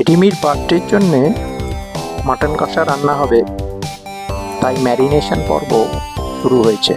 রিমির বার্থডের জন্যে মাটন কষা রান্না হবে, তাই ম্যারিনেশন পর্ব শুরু হয়েছে।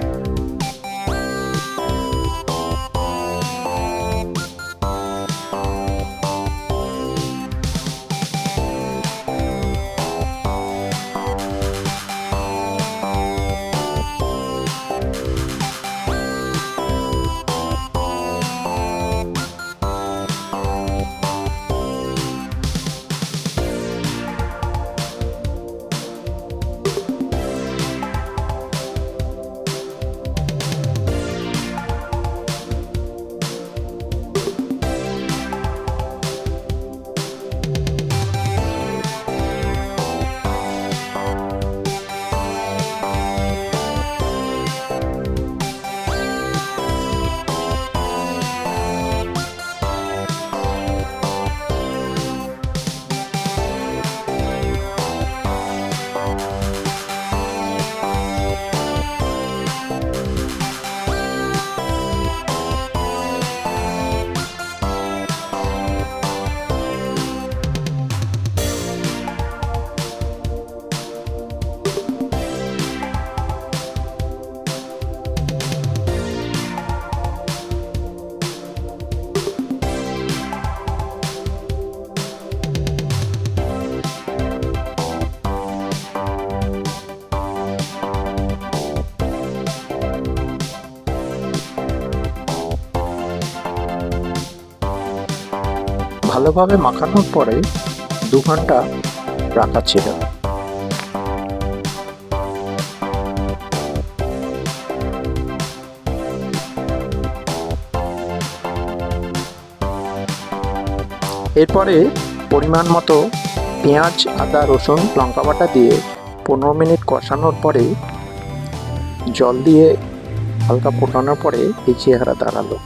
ভালোভাবে মাখানোর পরে 2 ঘন্টা রাখা ছিল। এরপরে পরিমাণ মতো পেঁয়াজ, আদা, রসুন, লঙ্কা বাটা দিয়ে 15 মিনিট কষানোর পরে জল দিয়ে হালকা ফোটানোর পরে এই চেহারা দাঁড়ালো।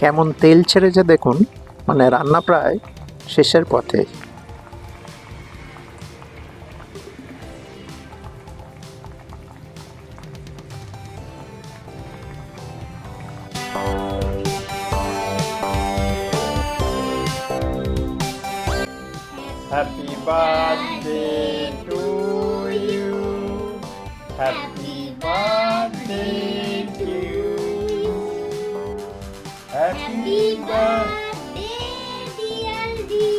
কেমন তেল ছেড়েছে দেখুন, মানে রান্না প্রায় শেষের পথে। Happy birthday to you. Happy birthday to you. Happy birthday, dear Rimi.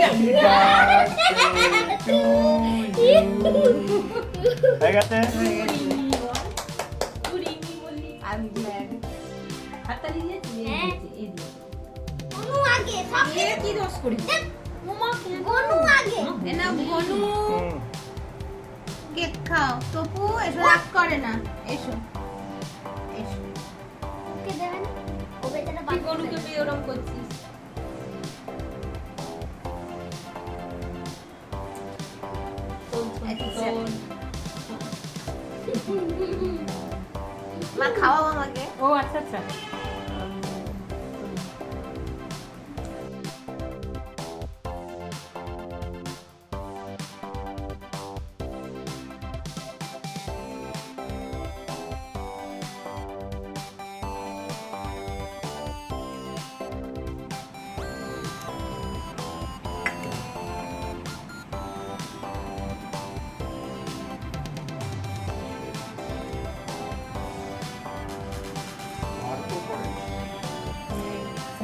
happy birthday to you. হয়ে গেছে? আমি glad. হাততালি দিয়ে দিয়ে এই দিয়ে। গনু আগে সবকে কি দোষ করি? মামা গনু আগে। এনা গনু কেক খাও। টপু এসো রাগ করে না। এসো। এসো। ওকে দেবেন? ও বেচারা বাকি গনুকে তুই ওরকম করছিস। মা খাওয়াও আমাকে। ও আচ্ছা আচ্ছা।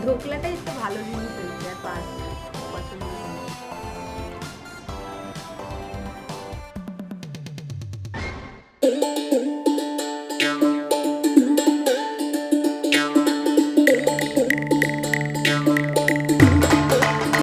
ঢোকলাটাই একটু ভালো জিনিস হয়েছে আর পাঁচ